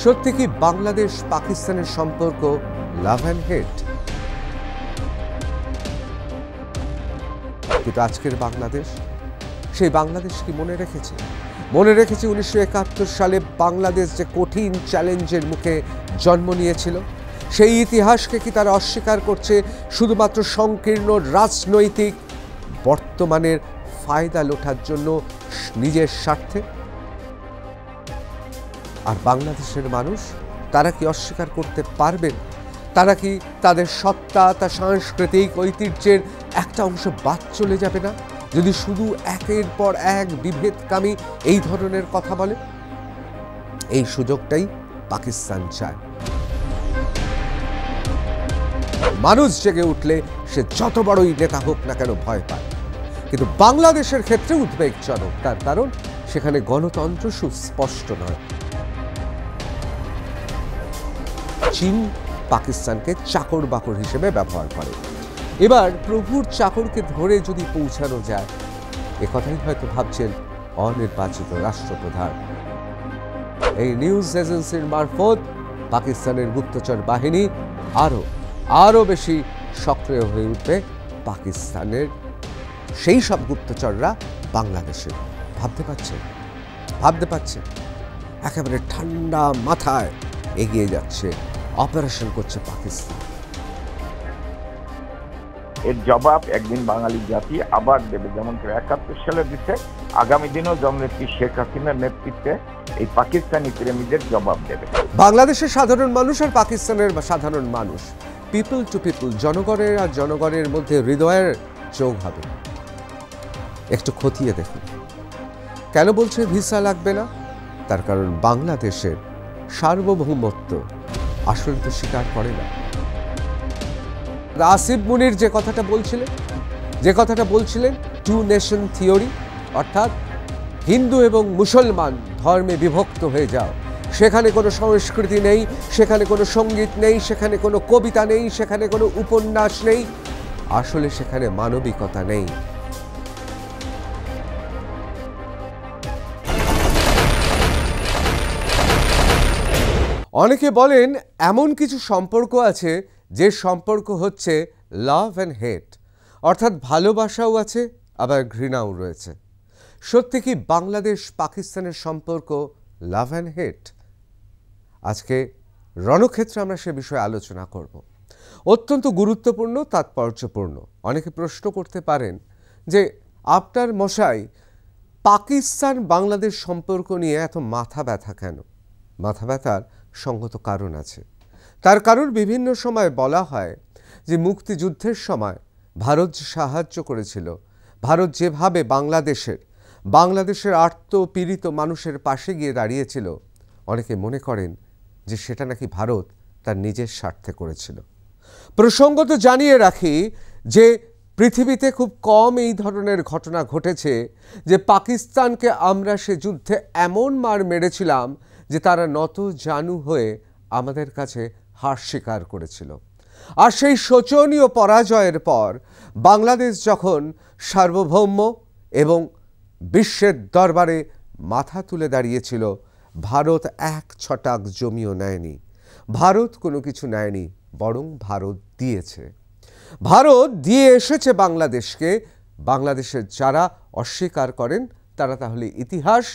সত্যি কি বাংলাদেশ পাকিস্তানের সম্পর্ক লাভ অ্যান্ড হেট? কিন্তু আজকের বাংলাদেশ সেই বাংলাদেশ কি মনে রেখেছে? মনে রেখেছে 1971 সালে বাংলাদেশ যে কঠিন চ্যালেঞ্জের মুখে জন্ম নিয়েছিল, সেই ইতিহাসকে কি তারা অস্বীকার করছে শুধুমাত্র সংকীর্ণ রাজনৈতিক বর্তমানের ফায়দা লোটার জন্য, নিজের স্বার্থে? আর বাংলাদেশের মানুষ তারা কি অস্বীকার করতে পারবেন? তারা কি তাদের সত্তা, তার সাংস্কৃতিক ঐতিহ্যের একটা অংশ বাদ চলে যাবে না যদি শুধু একের পর এক বিভেদকামী এই ধরনের কথা বলে? এই সুযোগটাই পাকিস্তান চায়। মানুষ জেগে উঠলে সে যত বড়ই নেতা হোক না কেন ভয় পায়, কিন্তু বাংলাদেশের ক্ষেত্রে উদ্বেগজনক। তার কারণ সেখানে গণতন্ত্র সুস্পষ্ট নয়। চীন পাকিস্তানকে চাকর বাকর হিসেবে ব্যবহার করে। এবার প্রভুর চাকরকে ধরে যদি পৌঁছানো যায়, একথাই হয়তো ভাবছেন অনির্বাচিত রাষ্ট্রপ্রধান। এই নিউজ এজেন্সির মারফত পাকিস্তানের গুপ্তচর বাহিনী আরো বেশি সক্রিয় হয়ে উঠবে। পাকিস্তানের সেই সব গুপ্তচররা বাংলাদেশে ভাবতে পারছে একেবারে ঠান্ডা মাথায় এগিয়ে যাচ্ছে, অপারেশন করছে পাকিস্তান। এর জবাব একদিন বাঙালি জাতি আবার দেবে, যেমন 71 সালে দিচ্ছে। আগামী দিনেও জননেত্রী শেখ হাসিনার নেতৃত্বে এই পাকিস্তানি প্রেমীদের জবাব দেবে। বাংলাদেশের সাধারণ মানুষ আর পাকিস্তানের সাধারণ মানুষ, পিপল টু পিপল, জনগণের আর জনগণের মধ্যে হৃদয়ের যোগ হবে। একটু খতিয়ে দেখুন, কেন বলছে ভিসা লাগবে না? তার কারণ বাংলাদেশের সার্বভৌমত্ব আসলে তো স্বীকার করে না। আসিফ মুনির যে কথাটা বলছিলেন টু নেশন থিওরি, অর্থাৎ হিন্দু এবং মুসলমান ধর্মে বিভক্ত হয়ে যাও, সেখানে কোনো সংস্কৃতি নেই, সেখানে কোনো সঙ্গীত নেই, সেখানে কোনো কবিতা নেই, সেখানে কোনো উপন্যাস নেই, আসলে সেখানে মানবিকতা নেই। অনেকে বলেন এমন কিছু সম্পর্ক আছে যে সম্পর্ক হচ্ছে লাভ অ্যান্ড হেট, অর্থাৎ ভালোবাসাও আছে আবার ঘৃণাও রয়েছে। সত্যি কি বাংলাদেশ পাকিস্তানের সম্পর্ক লাভ অ্যান্ড হেট? আজকে রণক্ষেত্রে আমরা সে বিষয়ে আলোচনা করব। অত্যন্ত গুরুত্বপূর্ণ, তাৎপর্যপূর্ণ। অনেকে প্রশ্ন করতে পারেন যে আপনার মশাই পাকিস্তান বাংলাদেশ সম্পর্ক নিয়ে এত মাথা ব্যথা কেন? মাথা ব্যথার সঙ্গত কারণ আছে। তার কারণ বিভিন্ন সময় বলা হয় যে মুক্তিযুদ্ধের সময় ভারত যে সাহায্য করেছিল, ভারত যেভাবে বাংলাদেশের আর্তপীড়িত মানুষের পাশে গিয়ে দাঁড়িয়েছিল, অনেকে মনে করেন যে সেটা নাকি ভারত তার নিজের স্বার্থে করেছিল। প্রসঙ্গত জানিয়ে রাখি যে পৃথিবীতে খুব কম এই ধরনের ঘটনা ঘটেছে যে পাকিস্তানকে আমরা সে যুদ্ধে এমন মার মেরেছিলাম যে তারা নত জানু হয়ে আমাদের কাছে হার স্বীকার করেছিল। আর সেই শোচনীয় পরাজয়ের পর বাংলাদেশ যখন সার্বভৌম এবং বিশ্বের দরবারে মাথা তুলে দাঁড়িয়েছিল, ভারত এক ছটাক জমিও নেয়নি, ভারত কোনো কিছু নেয়নি, বরং ভারত দিয়েছে। ভারত দিয়ে এসেছে বাংলাদেশকে। বাংলাদেশের যারা অস্বীকার করেন তারা তাহলে ইতিহাস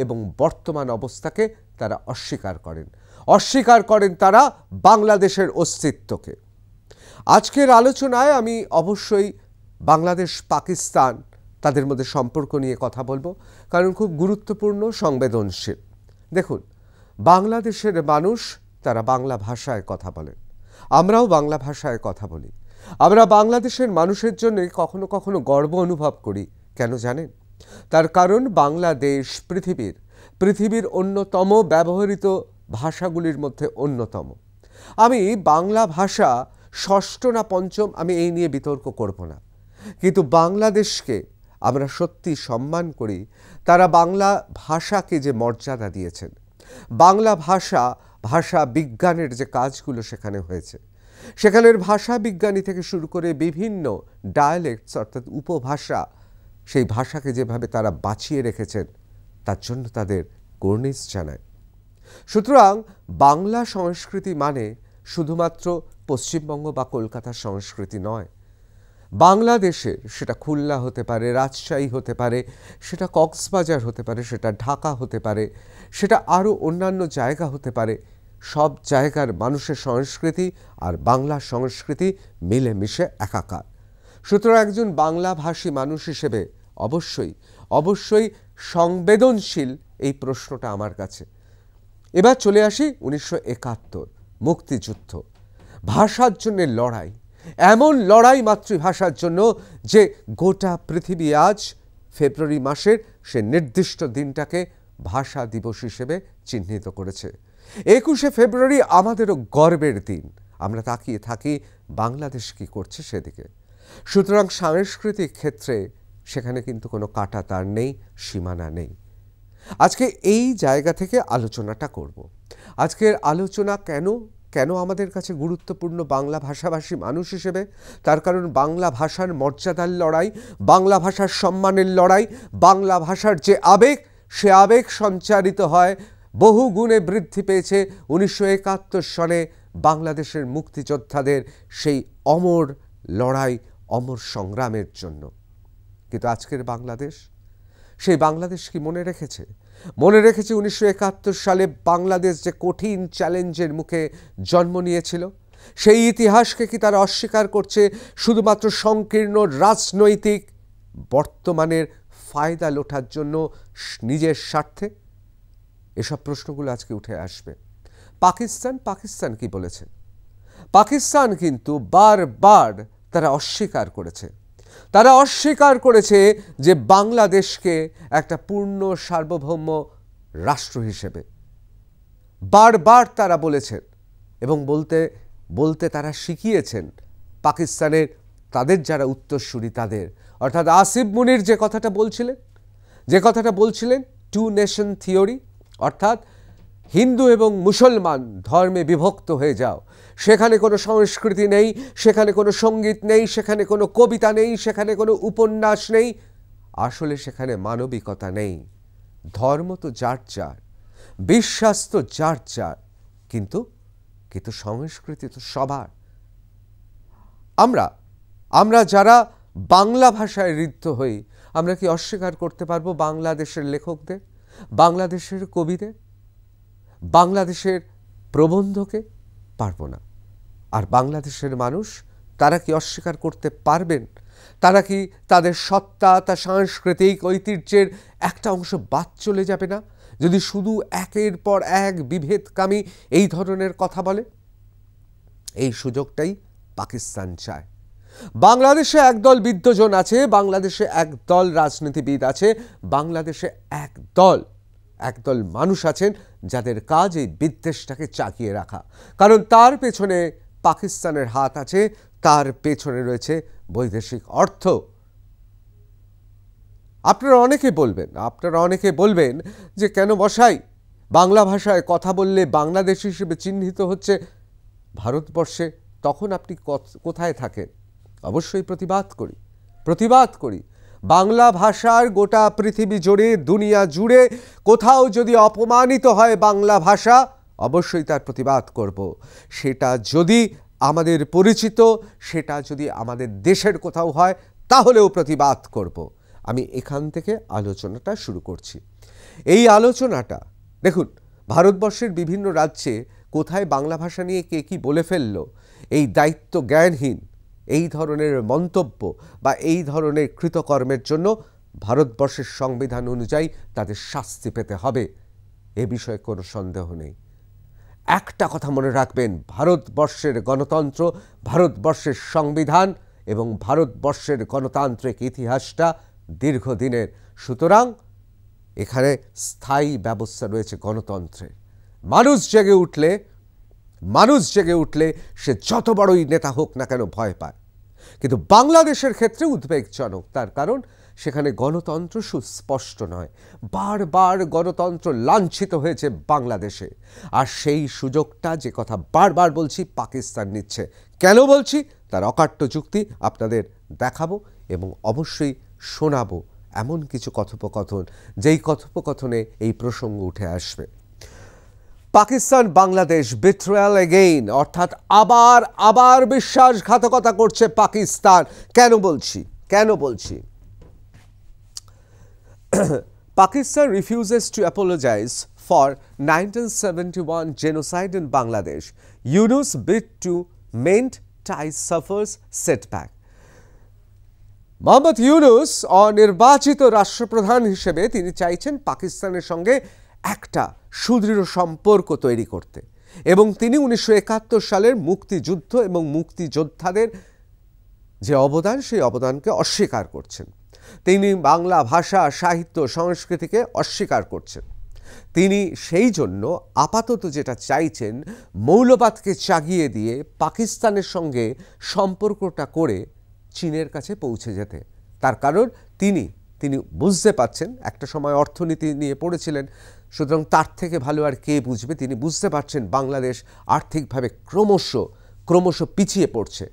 এবং বর্তমান অবস্থাকে তারা অস্বীকার করেন তারা বাংলাদেশের অস্তিত্বকে। আজকের আলোচনায় আমি অবশ্যই বাংলাদেশ পাকিস্তান তাদের মধ্যে সম্পর্ক নিয়ে কথা বলবো, কারণ খুব গুরুত্বপূর্ণ, সংবেদনশীল। দেখুন, বাংলাদেশের মানুষ তারা বাংলা ভাষায় কথা বলেন, আমরাও বাংলা ভাষায় কথা বলি। আমরা বাংলাদেশের মানুষের জন্য কখনো কখনো গর্ব অনুভব করি। কেন জানেন? তার কারণ বাংলাদেশ পৃথিবীর অন্যতম ব্যবহৃত ভাষাগুলির মধ্যে অন্যতম। আমি বাংলা ভাষা ষষ্ঠ না পঞ্চম, আমি এই নিয়ে বিতর্ক করব না, কিন্তু বাংলাদেশকে আমরা সত্যি সম্মান করি। তারা বাংলা ভাষাকে যে মর্যাদা দিয়েছেন, বাংলা ভাষা বিজ্ঞানের যে কাজগুলো সেখানে হয়েছে, সেখানের ভাষা বিজ্ঞানী থেকে শুরু করে বিভিন্ন ডায়ালেক্টস অর্থাৎ উপভাষা, সেই ভাষাকে যেভাবে তারা বাঁচিয়ে রেখেছেন, তার জন্য তাদের কর্নিশ জানায়। সুতরাং বাংলা সংস্কৃতি মানে শুধুমাত্র পশ্চিমবঙ্গ বা কলকাতার সংস্কৃতি নয়। বাংলাদেশের, সেটা খুলনা হতে পারে, রাজশাহী হতে পারে, সেটা কক্সবাজার হতে পারে, সেটা ঢাকা হতে পারে, সেটা আরও অন্যান্য জায়গা হতে পারে, সব জায়গার মানুষের সংস্কৃতি আর বাংলা সংস্কৃতি মিলেমিশে একাকার। সুতরাং একজন বাংলাভাষী মানুষ হিসেবে অবশ্যই সংবেদনশীল এই প্রশ্নটা আমার কাছে। এবার চলে আসি 1971, মুক্তিযুদ্ধ, ভাষার জন্য লড়াই, এমন লড়াই মাতৃভাষার জন্য যে গোটা পৃথিবী আজ ফেব্রুয়ারি মাসের সে নির্দিষ্ট দিনটাকে ভাষা দিবস হিসেবে চিহ্নিত করেছে। 21শে ফেব্রুয়ারি আমাদেরও গর্বের দিন। আমরা তাকিয়ে থাকি বাংলাদেশ কী করছে সেদিকে। সুতরাং সাংস্কৃতিক ক্ষেত্রে সেখানে কিন্তু কোনো কাঁটাতার নেই, সীমানা নেই। আজকে এই জায়গা থেকে আলোচনাটা করব। আজকের আলোচনা কেন আমাদের কাছে গুরুত্বপূর্ণ বাংলা ভাষাভাষী মানুষ হিসেবে? তার কারণ বাংলা ভাষার মর্যাদার লড়াই, বাংলা ভাষার সম্মানের লড়াই, বাংলা ভাষার যে আবেগ, সে আবেগ সঞ্চারিত হয়, বহু গুণে বৃদ্ধি পেয়েছে 1971 সনে বাংলাদেশের মুক্তিযোদ্ধাদের সেই অমর লড়াই, অমর সংগ্রামের জন্য। কিন্তু আজকের বাংলাদেশ, সেই বাংলাদেশ কি মনে রেখেছে? 1971 সালে বাংলাদেশ যে কঠিন চ্যালেঞ্জের মুখে জন্ম নিয়েছিল, সেই ইতিহাসকে কি তারা অস্বীকার করছে শুধুমাত্র সংকীর্ণ রাজনৈতিক বর্তমানের ফায়দা লোটার জন্য, নিজের স্বার্থে? এসব প্রশ্নগুলো আজকে উঠে আসবে। পাকিস্তান কি বলেছে? পাকিস্তান কিন্তু বারবার তারা অস্বীকার করেছে যে বাংলাদেশকে একটা পূর্ণ সার্বভৌম রাষ্ট্র হিসেবে বারবার তারা বলেছেন, এবং বলতে তারা শিখিয়েছেন পাকিস্তানের তাদের যারা উত্তরসূরি তাদের, অর্থাৎ আসিফ মুনির যে কথাটা বলছিলেন 2 নেশন থিওরি, অর্থাৎ হিন্দু এবং মুসলমান ধর্মে বিভক্ত হয়ে যাও, সেখানে কোনো সংস্কৃতি নেই, সেখানে কোনো সঙ্গীত নেই, সেখানে কোনো কবিতা নেই, সেখানে কোনো উপন্যাস নেই, আসলে সেখানে মানবিকতা নেই। ধর্ম তো যার যার, বিশ্বাস তো যার যার, কিন্তু সংস্কৃতি তো সবার। আমরা যারা বাংলা ভাষায় ঋদ্ধ হই, আমরা কি অস্বীকার করতে পারবো বাংলাদেশের লেখকদের, বাংলাদেশের কবিদের, বাংলাদেশের প্রবন্ধকে? পারবো না। আর বাংলাদেশের মানুষ, তারা কি অস্বীকার করতে পারবেন? তারা কি তাদের সত্তা, তার সাংস্কৃতিক ঐতিহ্যের একটা অংশ বাদ চলে যাবে না যদি শুধু একের পর এক বিভেদকামী এই ধরনের কথা বলে? এই সুযোগটাই পাকিস্তান চায়। বাংলাদেশে একদল বিদ্বজন আছে, বাংলাদেশে একদল রাজনীতিবিদ আছে, বাংলাদেশে একদল মানুষ আছেন যাদের কাজ এই বিদ্বেষটাকে চাকিয়ে রাখা। কারণ তার পেছনে পাকিস্তানের হাত আছে, তার পেছনে রয়েছে বৈদেশিক অর্থ। আপনারা অনেকে বলবেন যে কেন মশাই, বাংলা ভাষায় কথা বললে বাংলাদেশী হিসেবে চিহ্নিত হচ্ছে ভারতবর্ষে, তখন আপনি কোথায় থাকেন? অবশ্যই প্রতিবাদ করি। বাংলা ভাষার গোটা পৃথিবী জুড়ে, দুনিয়া জুড়ে কোথাও যদি অপমানিত হয় বাংলা ভাষা, অবশ্যই তার প্রতিবাদ করব। সেটা যদি আমাদের পরিচিত, সেটা যদি আমাদের দেশের কোথাও হয়, তাহলেও প্রতিবাদ করব। আমি এখান থেকে আলোচনাটা শুরু করছি। এই আলোচনাটা দেখুন, ভারতবর্ষের বিভিন্ন রাজ্যে কোথায় বাংলা ভাষা নিয়ে কে কী বলে ফেলল, এই দায়িত্ব জ্ঞানহীন এই ধরনের মন্তব্য বা এই ধরনের কৃতকর্মের জন্য ভারতবর্ষের সংবিধান অনুযায়ী তাদের শাস্তি পেতে হবে, এ বিষয়ে কোনো সন্দেহ নেই। একটা কথা মনে রাখবেন, ভারতবর্ষের গণতন্ত্র, ভারতবর্ষের সংবিধান এবং ভারতবর্ষের গণতান্ত্রিক ইতিহাসটা দীর্ঘদিনের। সুতরাং এখানে স্থায়ী ব্যবস্থা রয়েছে গণতন্ত্রের। মানুষ জেগে উঠলে সে যত বড়ই নেতা হোক না কেন ভয় পায়। কিন্তু বাংলাদেশের ক্ষেত্রে উদ্বেগজনক, তার কারণ সেখানে গণতন্ত্র সুস্পষ্ট নয়। বারবার গণতন্ত্র লাঞ্ছিত হয়েছে বাংলাদেশে, আর সেই সুযোগটা, যে কথা বারবার বলছি, পাকিস্তান নিচ্ছে। কেন বলছি তার অকাট্য যুক্তি আপনাদের দেখাবো এবং অবশ্যই শোনাবো এমন কিছু কথোপকথন, যেই কথোপকথনে এই প্রসঙ্গ উঠে আসবে। পাকিস্তান বাংলাদেশ বিট্রায়াল এগেইন, অর্থাৎ আবার আবার বিশ্বাসঘাতকতা করছে পাকিস্তান। কেন বলছি Pakistan refuses to apologize for 1971 genocide in Bangladesh. Yunus bid to mend ties suffers setback. Mohammad Yunus অনির্বাচিত রাষ্ট্রপ্রধান হিসেবে তিনি চাইছেন পাকিস্তানের সঙ্গে একটা সুদৃঢ় সম্পর্ক তৈরি করতে, এবং তিনি 1971 সালের মুক্তিযুদ্ধ এবং মুক্তিযোদ্ধাদের যে অবদান, সেই অবদানকে অস্বীকার করছেন। তিনি বাংলা ভাষা, সাহিত্য, সংস্কৃতিকে অস্বীকার করছেন। তিনি সেই জন্য আপাতত যেটা চাইছেন, মৌলবাদকে চাগিয়ে দিয়ে পাকিস্তানের সঙ্গে সম্পর্কটা করে চীনের কাছে পৌঁছে যেতে। তার কারণ তিনি বুঝতে পারছেন, একটা সময় অর্থনীতি নিয়ে পড়েছিলেন, সুতরাং তার থেকে ভালো আর কে বুঝবে। তিনি বুঝতে পারছেন বাংলাদেশ আর্থিকভাবে ক্রমশ পিছিয়ে পড়ছে,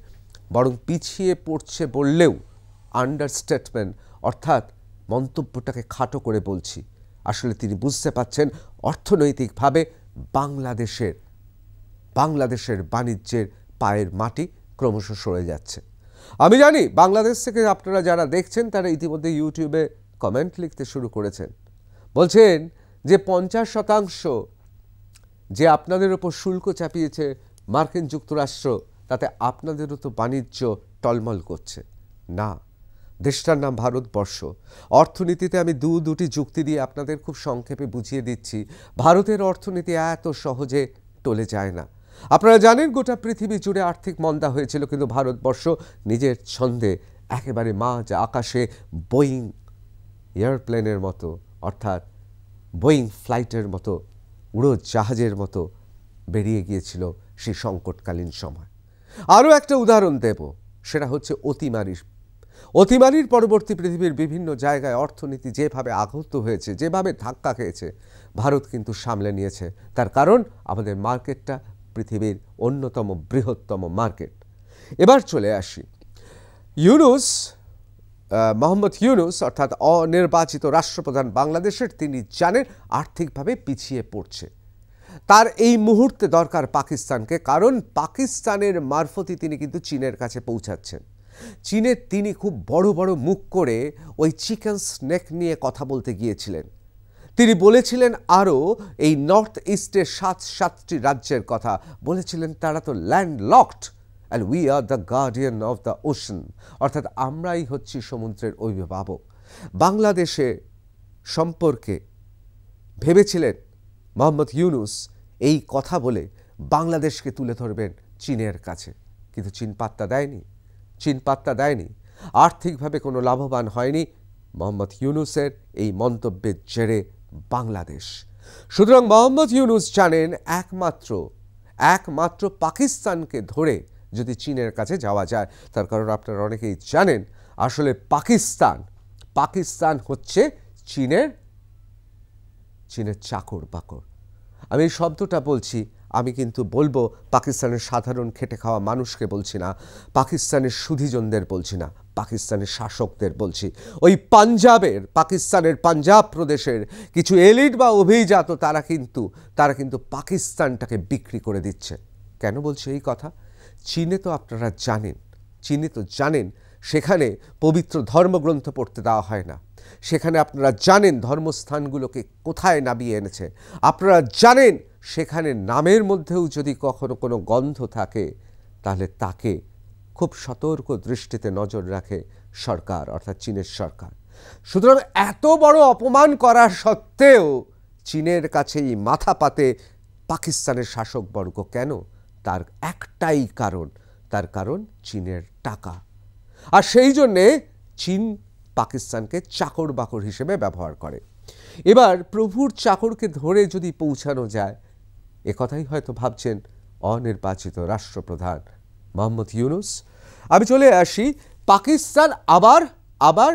বরং পিছিয়ে পড়ছে বললেও আন্ডারস্টেটমেন্ট, অর্থাৎ মন্তব্যটাকে খাটো করে বলছি। আসলে তিনি বুঝতে পারছেন অর্থনৈতিকভাবে বাংলাদেশের বাণিজ্যের পায়ের মাটি ক্রমশ সরে যাচ্ছে। আমি জানি বাংলাদেশ থেকে আপনারা যারা দেখছেন তারা ইতিমধ্যে ইউটিউবে কমেন্ট লিখতে শুরু করেছেন, বলছেন যে 50% যে আপনাদের ওপর শুল্ক চাপিয়েছে মার্কিন যুক্তরাষ্ট্র, তাতে আপনাদেরও তো বাণিজ্য টলমল করছে। না, দেশটার নাম ভারতবর্ষ। অর্থনীতিতে আমি দুটি যুক্তি দিয়ে আপনাদের খুব সংক্ষেপে বুঝিয়ে দিচ্ছি। ভারতের অর্থনীতি এত সহজে টলে যায় না। আপনারা জানেন গোটা পৃথিবী জুড়ে আর্থিক মন্দা হয়েছিল, কিন্তু ভারতবর্ষ নিজের ছন্দে একেবারে মাঝ আকাশে বোয়িং এয়ারপ্লেনের মতো, অর্থাৎ বোয়িং ফ্লাইটের মতো, উড়োজাহাজের মতো বেরিয়ে গিয়েছিল সেই সংকটকালীন সময়। আরও একটা উদাহরণ দেব, সেটা হচ্ছে অতিমারির পরবর্তী পৃথিবীর বিভিন্ন জায়গায় অর্থনীতি যেভাবে আঘাত হয়েছে, যেভাবে ধাক্কা খেয়েছে, ভারত কিন্তু সামলে নিয়েছে। তার কারণ আমাদের মার্কেটটা পৃথিবীর অন্যতম বৃহত্তম মার্কেট। এবার চলে আসি মোহাম্মদ ইউনূস, অর্থাৎ অনির্বাচিত রাষ্ট্রপ্রধান বাংলাদেশের। তিনি জানেন আর্থিকভাবে পিছিয়ে পড়ছে, তার এই মুহূর্তে দরকার পাকিস্তানকে, কারণ পাকিস্তানের মারফতই তিনি কিন্তু চীনের কাছে পৌঁছাচ্ছেন। চীনে তিনি খুব বড় বড় মুখ করে ওই চিকেন স্নেক নিয়ে কথা বলতে গিয়েছিলেন। তিনি বলেছিলেন আরও এই নর্থ ইস্টের 7টি রাজ্যের কথা বলেছিলেন, তারা তো landlocked and we are the guardian of the ocean, অর্থাৎ আমরাই হচ্ছি সমুদ্রের অভিভাবক। বাংলাদেশে সম্পর্কে ভেবেছিলেন মোহাম্মদ ইউনূস এই কথা বলে বাংলাদেশকে তুলে ধরবেন চীনের কাছে, কিন্তু চীন পাত্তা দেয়নি। আর্থিকভাবে কোনো লাভবান হয়নি মোহাম্মদ ইউনূসের এই মন্তব্যের জেরে বাংলাদেশ। সুতরাং মোহাম্মদ ইউনূস জানেন একমাত্র পাকিস্তানকে ধরে যদি চীনের কাছে যাওয়া যায়, তার কারণ আপনারা অনেকেই জানেন আসলে পাকিস্তান হচ্ছে চীনের চাকর বাকর। আমি এই শব্দটা বলছি, আমি কিন্তু বলবো পাকিস্তানের সাধারণ খেটে খাওয়া মানুষকে বলছি না, পাকিস্তানের সুধীজনদের বলছি না, পাকিস্তানের শাসকদের বলছি। ওই পাকিস্তানের পাঞ্জাব প্রদেশের কিছু এলিট বা অভিজাত তারা কিন্তু পাকিস্তানটাকে বিক্রি করে দিচ্ছে। কেন বলছি এই কথা? চীনে তো আপনারা জানেন সেখানে পবিত্র ধর্মগ্রন্থ পড়তে দেওয়া হয় না। সেখানে আপনারা জানেন ধর্মস্থানগুলোকে কোথায় নামিয়ে এনেছে। আপনারা জানেন সেখানে নামের মধ্যেও যদি কখনো কোনো গন্ধ থাকে, তাহলে তাকে খুব সতর্ক দৃষ্টিতে নজর রাখে সরকার, অর্থাৎ চীনের সরকার। সুতরাং এত বড় অপমান করার সত্ত্বেও চীনের কাছেই মাথা পাতে পাকিস্তানের শাসকবর্গ। কেন? তার একটাই কারণ, তার কারণ চীনের টাকা। আর সেই জন্যে চীন পাকিস্তানকে চাকর বাকর হিসেবে ব্যবহার করে। এবার প্রভুর চাকরকে ধরে যদি পৌঁছানো যায়, একথাই হয়তো ভাবছেন অনির্বাচিত রাষ্ট্রপ্রধান মোহাম্মদ ইউনূস। আমি চলে আসি, পাকিস্তান আবার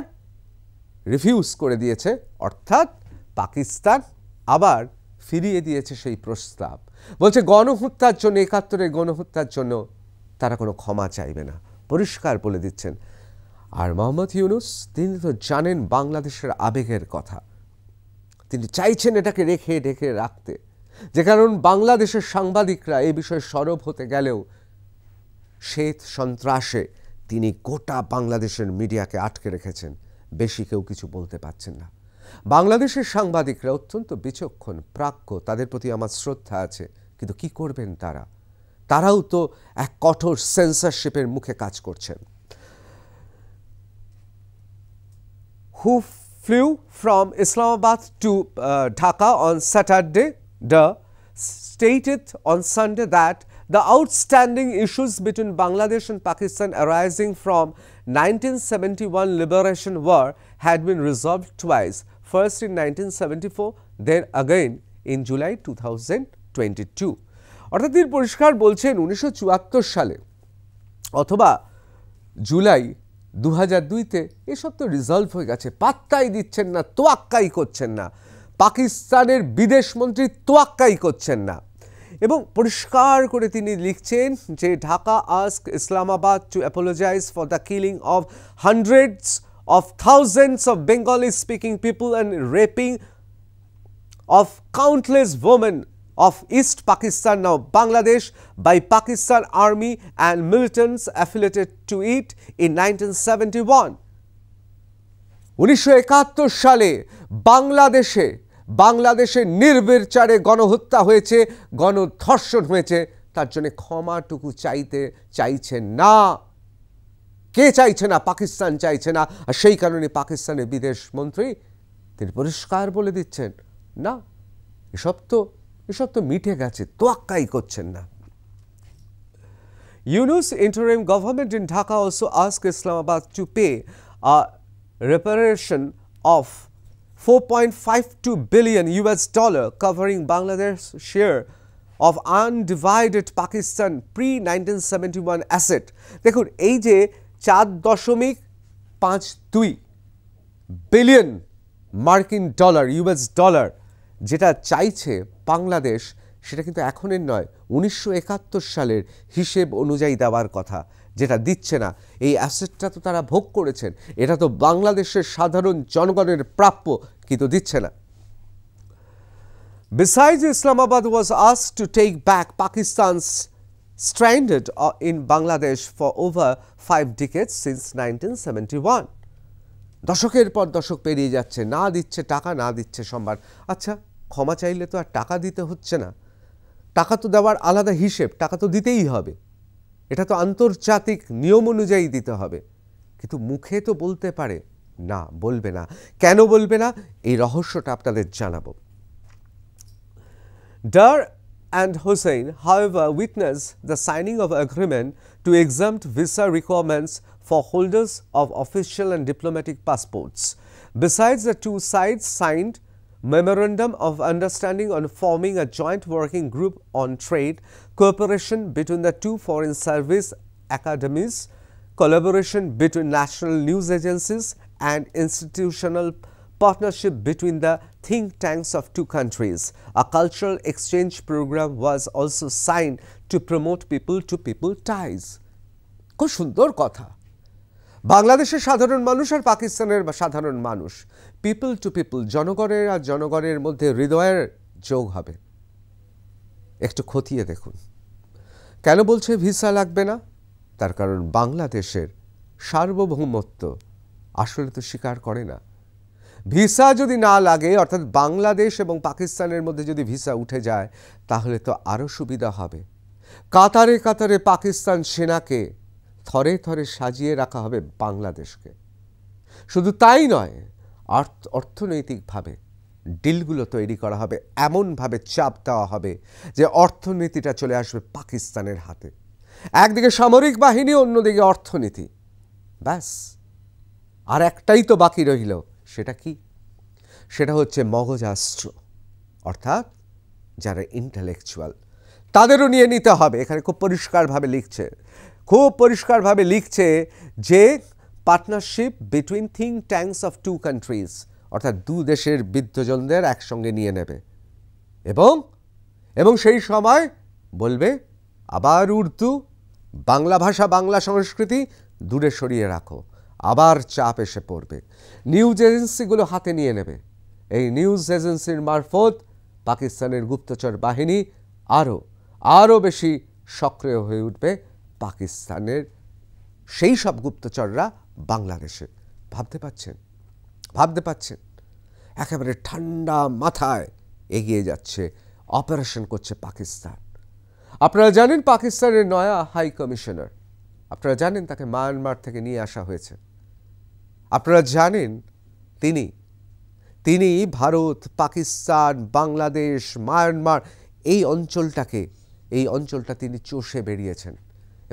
রিফিউজ করে দিয়েছে, অর্থাৎ পাকিস্তান আবার ফিরিয়ে দিয়েছে সেই প্রস্তাব। বলছে গণহত্যার জন্য, 71-এর গণহত্যার জন্য তারা কোনো ক্ষমা চাইবে না, পরিষ্কার বলে দিচ্ছেন। আর মোহাম্মদ ইউনূস তিনি তো জানেন বাংলাদেশের আবেগের কথা, তিনি চাইছেন এটাকে রেখে রাখতে। যে কারণ বাংলাদেশের সাংবাদিকরা এই বিষয়ে সরব হতে গেলেও শ্বেত সন্ত্রাসে তিনি গোটা বাংলাদেশের মিডিয়াকে আটকে রেখেছেন, বেশি কেউ কিছু বলতে পারছেন না। বাংলাদেশের সাংবাদিকরা অত্যন্ত বিচক্ষণ, প্রাজ্ঞ, তাদের প্রতি আমার শ্রদ্ধা আছে, কিন্তু কি করবেন তারাও তো এক কঠোর সেন্সরশিপের মুখে কাজ করছেন। Who flew from Islamabad to Dhaka on Saturday, stated on Sunday that the outstanding issues between Bangladesh and Pakistan arising from 1971 liberation war had been resolved twice, first in 1974, then again in July 2022. অর্থাৎ তিনি পরিষ্কার বলছেন 1974 সালে অথবা জুলাই 2002-তে এসব তো resolve হয়ে গেছে, পাত্তাই দিচ্ছেন না, তোয়াক্কাই করছেন না, পাকিস্তানের বিদেশমন্ত্রী তোয়াক্কাই করছেন না। এবং পরিষ্কার করে তিনি লিখছেন যে Dhaka ask Islamabad to apologize for the killing of hundreds of thousands of Bengali speaking people and raping of countless women of East Pakistan, now Bangladesh, by Pakistan Army and militants affiliated to it in 1971. 1971 সালে বাংলাদেশে নির্বিচারে গণহত্যা হয়েছে, গণধর্ষণ হয়েছে, তার জন্য ক্ষমাটুকু চাইছেন না। কে চাইছে না? পাকিস্তান চাইছে না। আর সেই কারণে পাকিস্তানের বিদেশমন্ত্রী তিনি পরিষ্কার বলে দিচ্ছেন না, এসব তো মিটে গেছে, তোয়াক্কাই করছেন না। Yunus interim government in Dhaka also asked Islamabad to pay a reparation of $4.52 billion covering Bangladesh's share of undivided Pakistan pre-1971 asset. দেখুন এই যে 4.52 বিলিয়ন মার্কিন ডলার, ইউএস ডলার যেটা চাইছে বাংলাদেশ, সেটা কিন্তু এখনের নয়, 1971 সালের হিসেব অনুযায়ী দেওয়ার কথা, যেটা দিচ্ছে না। এই অ্যাসেটটা তো তারা ভোগ করেছেন, এটা তো বাংলাদেশের সাধারণ জনগণের প্রাপ্য, কিন্তু দিচ্ছে না। Besides, Islamabad was asked to take back Pakistan's stranded in Bangladesh for over 5 decades since 1971. দশকের পর দশক পেরিয়ে যাচ্ছে, না দিচ্ছে টাকা, না দিচ্ছে সম্মান। আচ্ছা, ক্ষমা চাইলে তো আর টাকা দিতে হচ্ছে না, টাকা তো দেওয়ার আলাদা হিসেব, টাকা তো দিতেই হবে, এটা তো আন্তর্জাতিক নিয়ম অনুযায়ী দিতে হবে, কিন্তু মুখে তো বলতে পারে না, বলবে না। কেন বলবে না? এই রহস্যটা আপনাদের জানাবো। Dar and Hussain, however, witnessed the signing of agreement to exempt visa requirements for holders of official and diplomatic passports. Besides, the two sides signed memorandum of understanding on forming a joint working group on trade, cooperation between the two foreign service academies, collaboration between national news agencies, and institutional partnership between the think tanks of two countries. A cultural exchange program was also signed to promote people-to-people ties. খুব সুন্দর কথা। বাংলাদেশের সাধারণ মানুষ আর পাকিস্তানের সাধারণ মানুষ, people to people, জনগণের আর জনগণের মধ্যে হৃদয়ের যোগ হবে। একটু খতিয়ে দেখুন, কেন বলছে ভিসা লাগবে না? তার কারণ বাংলাদেশের সার্বভৌমত্ব আসলে তো স্বীকার করে না। ভিসা যদি না লাগে, অর্থাৎ বাংলাদেশ এবং পাকিস্তানের মধ্যে যদি ভিসা উঠে যায়, তাহলে তো আরও সুবিধা হবে। কাতারে কাতারে পাকিস্তান সেনাকে থরে থরে সাজিয়ে রাখা হবে বাংলাদেশকে। শুধু তাই নয়, অর্থনৈতিকভাবে ডিলগুলো তৈরি করা হবে, এমনভাবে চাপ দেওয়া হবে যে অর্থনীতিটা চলে আসবে পাকিস্তানের হাতে। একদিকে সামরিক বাহিনী, অন্যদিকে অর্থনীতি, ব্যাস। আর একটাই তো বাকি রইল, সেটা কি? সেটা হচ্ছে মগজাস্ত্র, অর্থাৎ যারা ইন্টেলেকচুয়াল তাদেরও নিয়ে নিতে হবে। এখানে খুব পরিষ্কারভাবে লিখছে যে partnership between think tanks of two countries, অর্থাৎ দু দেশের বিদ্বজনদের একসঙ্গে নিয়ে নেবে এবং সেই সময় বলবে আবার উর্দু, বাংলা ভাষা, বাংলা সংস্কৃতি দূরে সরিয়ে রাখো, আবার চাপ এসে পড়বে। নিউজ এজেন্সিগুলো হাতে নিয়ে নেবে, এই নিউজ এজেন্সির মারফত পাকিস্তানের গুপ্তচর বাহিনী আরও বেশি সক্রিয় হয়ে উঠবে। পাকিস্তানের সেই সব গুপ্তচররা বাংলাদেশে ভাবতে পাচ্ছেন একেবারে ঠান্ডা মাথায় এগিয়ে যাচ্ছে, অপারেশন করছে পাকিস্তান। আপনারা জানেন পাকিস্তানের নয়া হাই কমিশনার, আপনারা জানেন তাকে মায়ানমার থেকে নিয়ে আসা হয়েছে। আপনারা জানেন তিনি ভারত, পাকিস্তান, বাংলাদেশ, মায়ানমার এই অঞ্চলটা তিনি চষে বেরিয়েছেন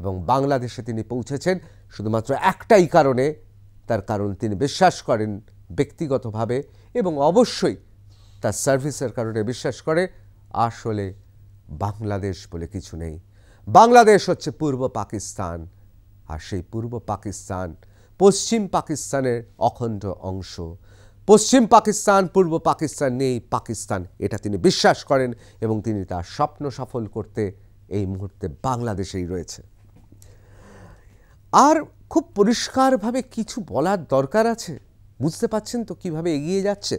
এবং বাংলাদেশে তিনি পৌঁছেছেন শুধুমাত্র একটাই কারণে। তার কারণ তিনি বিশ্বাস করেন ব্যক্তিগতভাবে এবং অবশ্যই তার সার্ভিসের কারণে বিশ্বাস করে আসলে বাংলাদেশ বলে কিছু নেই। বাংলাদেশ হচ্ছে পূর্ব পাকিস্তান, আর সেই পূর্ব পাকিস্তান পশ্চিম পাকিস্তানের অখণ্ড অংশ। পশ্চিম পাকিস্তান, পূর্ব পাকিস্তান নেই পাকিস্তান, এটা তিনি বিশ্বাস করেন এবং তিনি তার স্বপ্ন সফল করতে এই মুহূর্তে বাংলাদেশেই রয়েছে। আর খুব পরিষ্কারভাবে কিছু বলার দরকার আছে, বুঝতে পাচ্ছেন তো কিভাবে এগিয়ে যাচ্ছে।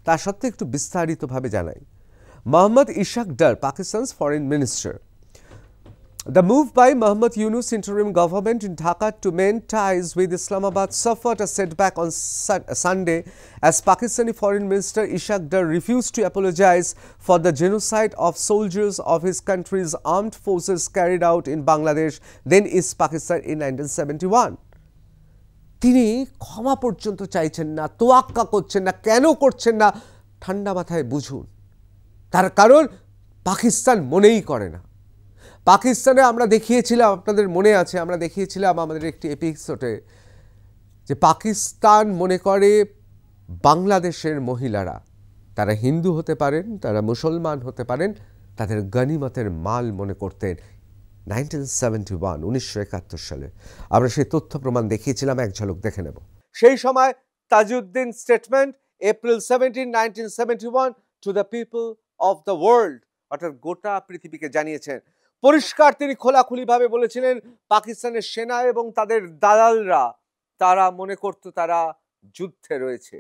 তা সত্ত্বেও একটু বিস্তারিতভাবে জানাই। Mohammad Ishaq Dar, Pakistan's foreign minister. The move by Muhammad Yunus interim government in Dhaka to mend ties with Islamabad suffered a setback on Sunday as Pakistani Foreign Minister Ishaq Dar refused to apologize for the genocide of soldiers of his country's armed forces carried out in Bangladesh, then East Pakistan, in 1971. তিনি ক্ষমা পর্যন্ত চাইছেন না, তোয়াক্কা করছেন না। কেন করছেন না? ঠান্ডা মাথায় বুঝুন। তার কারণ পাকিস্তান মনেই করে না। পাকিস্তানে আমরা দেখিয়েছিলাম, আপনাদের মনে আছে, আমরা দেখিয়েছিলাম আমাদের একটি এপিসোডে যে পাকিস্তান মনে করে বাংলাদেশের মহিলারা, তারা হিন্দু হতে পারেন, তারা মুসলমান হতে পারেন, তাদের গনিমতের মাল মনে করতেন। 1971 সালে আমরা সেই তথ্য প্রমাণ দেখিয়েছিলাম, এক ঝলক দেখে নেব। সেই সময় Tajuddin statement April 17, 1971 to the people of the world, অর্থাৎ গোটা পৃথিবীকে জানিয়েছেন। পরিষ্কার তিনি খোলাখুলিভাবে বলেছিলেন পাকিস্তানের সেনা এবং তাদের দালালরা তারা মনে করত তারা যুদ্ধে রয়েছে,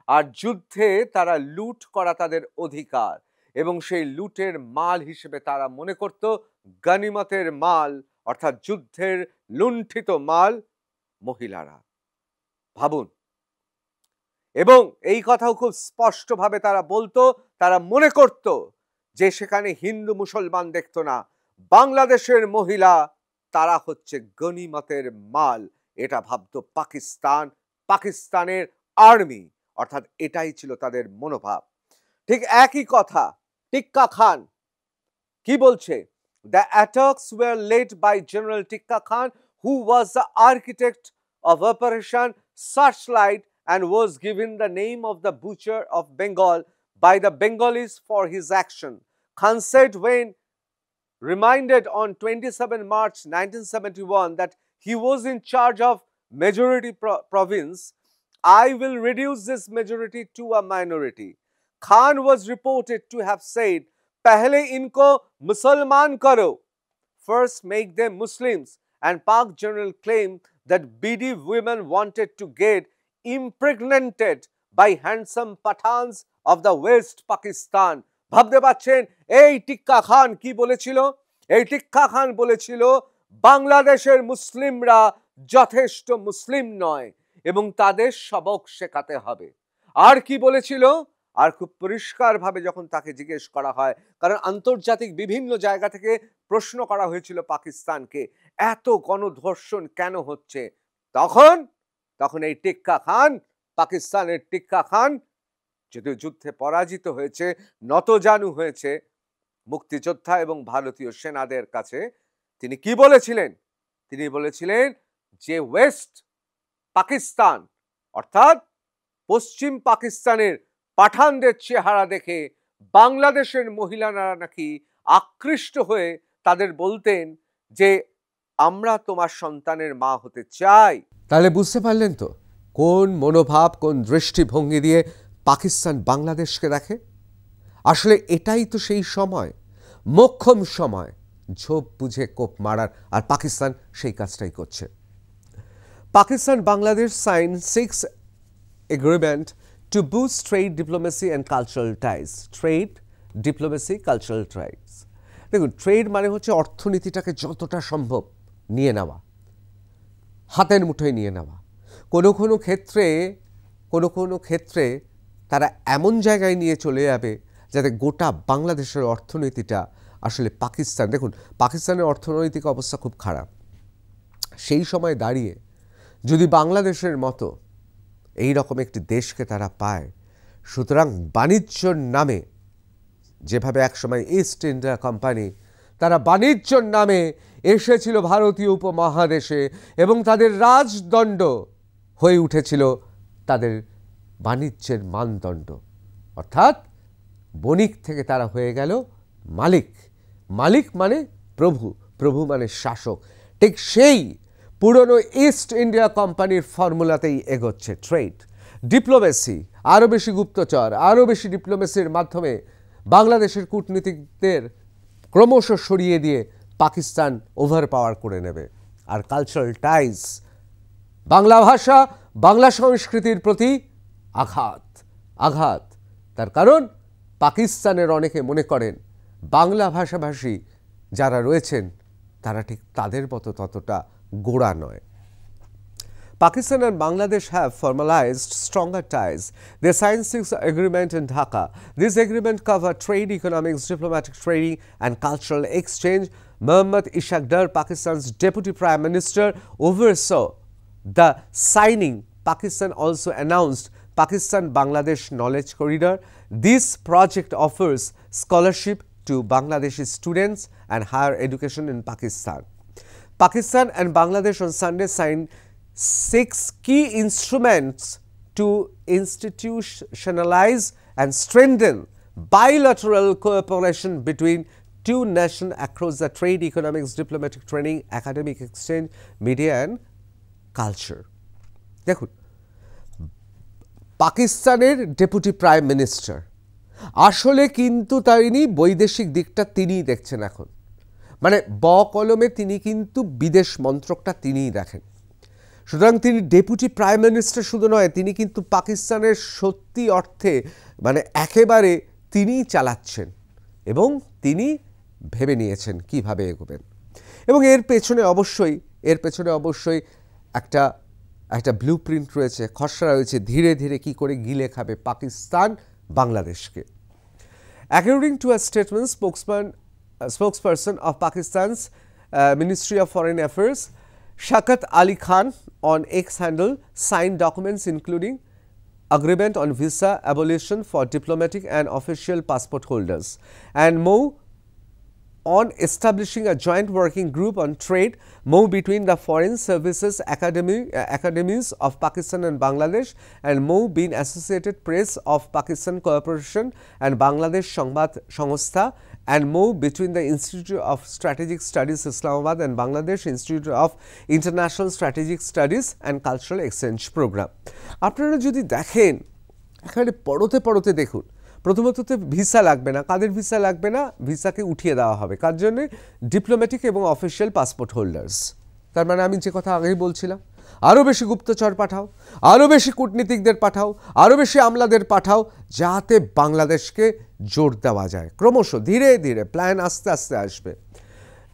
আর যুদ্ধে তারা লুট করা তাদের অধিকার, এবং সেই লুটের মাল হিসেবে তারা মনে করত গনিমতের মাল, অর্থাৎ যুদ্ধের লুণ্ঠিত মাল মহিলারা। ভাবুন। এবং এই কথাও খুব স্পষ্টভাবে তারা বলতো, তারা মনে করত যে সেখানে হিন্দু মুসলমান দেখতো না, বাংলাদেশের মহিলা তারা হচ্ছে গনিমতের মাল, এটা ভাবতো পাকিস্তানের আর্মি, অর্থাৎ এটাই ছিল তাদের মনোভাব। ঠিক একই কথা টিক্কা খান কি বলছে? The attacks were led by General Tikka Khan, who was the architect of Operation Searchlight and was given the name of the Butcher of Bengal by the Bengalis for his action. Khan said when reminded on 27 March 1971 that he was in charge of majority province, I will reduce this majority to a minority. Khan was reported to have said, "Pehle inko Musalman karo, first make them Muslims," and Pak General claimed that BD women wanted to get impregnated by handsome Pathans of the West Pakistan. ভাবতে পাচ্ছেন এই টিক্কা খান কি বলেছিল? এই টিক্কা খান বলেছিল বাংলাদেশের মুসলিমরা যথেষ্ট মুসলিম নয় এবং তাদের সবক শেখাতে হবে। আর কি বলেছিল? আর খুব পরিষ্কারভাবে যখন তাকে জিজ্ঞেস করা হয়, কারণ আন্তর্জাতিক বিভিন্ন জায়গা থেকে প্রশ্ন করা হয়েছিল পাকিস্তানকে এত গণধর্ষণ কেন হচ্ছে, তখন এই টিক্কা খান, পাকিস্তানের টিক্কা খান, যদিও যুদ্ধে পরাজিত হয়েছে, নতজানু হয়েছে মুক্তিযোদ্ধা এবং ভারতীয় সেনাদের কাছে, তিনি কি বলেছিলেন? তিনি বলেছিলেন যে ওয়েস্ট পাকিস্তান অর্থাৎ পশ্চিম পাকিস্তানের পাঠানদের চেহারা দেখে বাংলাদেশের মহিলারা নাকি আকৃষ্ট হয়ে তাদের বলতেন যে আমরা তোমার সন্তানের মা হতে চাই। তাহলে বুঝতে পারলেন তো কোন মনোভাব, কোন দৃষ্টিভঙ্গি দিয়ে পাকিস্তান বাংলাদেশকে দেখে? আসলে এটাই তো সেই সময়, মোক্ষম সময় ঝোপ বুঝে কোপ মারার, আর পাকিস্তান সেই কাজটাই করছে। Pakistan Bangladesh sign 6 agreement to boost trade, diplomacy and cultural ties. Trade, diplomacy, cultural ties. দেখুন, ট্রেড মানে হচ্ছে অর্থনীতিটাকে যতটা সম্ভব নিয়ে নেওয়া, হাতের মুঠোয় নিয়ে নেওয়া। কোনো কোনো ক্ষেত্রে তারা এমন জায়গায় নিয়ে চলে যাবে যাতে গোটা বাংলাদেশের অর্থনীতিটা আসলে পাকিস্তান, দেখুন পাকিস্তানের অর্থনৈতিক অবস্থা খুব খারাপ, সেই সময় দাঁড়িয়ে যদি বাংলাদেশের মতো এই রকম একটি দেশকে তারা পায়, সুতরাং বাণিজ্যর নামে যেভাবে একসময় ইস্ট ইন্ডিয়া কোম্পানি তারা বাণিজ্যর নামে এসেছিল ভারতীয় উপমহাদেশে এবং তাদের রাজদণ্ড হয়ে উঠেছিল তাদের বাণিজ্যের মানদণ্ড, অর্থাৎ বণিক থেকে তারা হয়ে গেল মালিক। মালিক মানে প্রভু, প্রভু মানে শাসক। ঠিক সেই পুরনো ইস্ট ইন্ডিয়া কোম্পানির ফর্মুলাতেই এগোচ্ছে ট্রেড। ডিপ্লোমেসি, আরও বেশি গুপ্তচর, আরও বেশি ডিপ্লোমেসির মাধ্যমে বাংলাদেশের কূটনীতিকদের ক্রমশ সরিয়ে দিয়ে পাকিস্তান ওভার পাওয়ার করে নেবে। আর কালচারাল টাইজ, বাংলা ভাষা, বাংলা সংস্কৃতির প্রতি আঘাত। তার কারণ পাকিস্তানের অনেকে মনে করেন বাংলা ভাষাভাষী যারা রয়েছেন তারা ঠিক তাদের মতো ততটা গোড়া নয়। Pakistan and Bangladesh have formalized stronger ties. They signed 6 agreements in Dhaka. This agreement cover trade, economics, diplomatic trading and cultural exchange. Mohammad Ishaq Dar, Pakistan's Deputy Prime Minister, oversaw the signing. Pakistan also announced Pakistan-Bangladesh Knowledge Corridor. This project offers scholarship to Bangladeshi students and higher education in Pakistan. Pakistan and Bangladesh on Sunday signed 6 key instruments to institutionalize and strengthen bilateral cooperation between two nations across the trade, economics, diplomatic training, academic exchange, media and culture. দেখুন, পাকিস্তানের deputy prime minister আসলে কিন্তু তিনি বৈদেশিক দিকটা তিনিই দেখছেন এখন, মানে কলমে তিনি কিন্তু বিদেশ মন্ত্রকটা তিনিই দেখেন। সুতরাং তিনি ডেপুটি প্রাইম মিনিস্টার শুধু নয়, তিনি কিন্তু পাকিস্তানের সত্যি অর্থে মানে একেবারে তিনিই চালাচ্ছেন এবং তিনি ভেবে নিয়েছেন কিভাবে এগোবেন। এবং এর পেছনে অবশ্যই একটা ব্লু প্রিন্ট রয়েছে, খসড়া রয়েছে, ধীরে ধীরে কি করে গিলে খাবে পাকিস্তান বাংলাদেশকে। According to a statement, spokesperson of Pakistan's Ministry of Foreign Affairs, Shaukat Ali Khan, on X handle, signed documents including agreement on visa abolition for diplomatic and official passport holders, and more on establishing a joint working group on trade, more between the foreign services academies of Pakistan and Bangladesh, and more being Associated Press of Pakistan Corporation and Bangladesh Sangbad Sangstha, and more between the Institute of Strategic Studies Islamabad and Bangladesh Institute of International Strategic Studies and Cultural Exchange Program. আপনারা যদি দেখেন এখানে পড়তে দেখুন, প্রথমত visa লাগবে না। কাদের visa লাগবে না? ভিসাকে উঠিয়ে দেওয়া হবে। কার জন্যে? ডিপ্লোম্যাটিক এবং অফিসিয়াল পাসপোর্ট হোল্ডার্স। তার মানে আমি যে কথা আগেই বলছিলাম, আরও বেশি গুপ্তচর পাঠাও, আরও বেশি কূটনীতিকদের পাঠাও, আরও বেশি আমলাদের পাঠাও, যাতে বাংলাদেশকে জোর দেওয়া যায়। ক্রমশ ধীরে ধীরে প্ল্যান আস্তে আস্তে আসবে।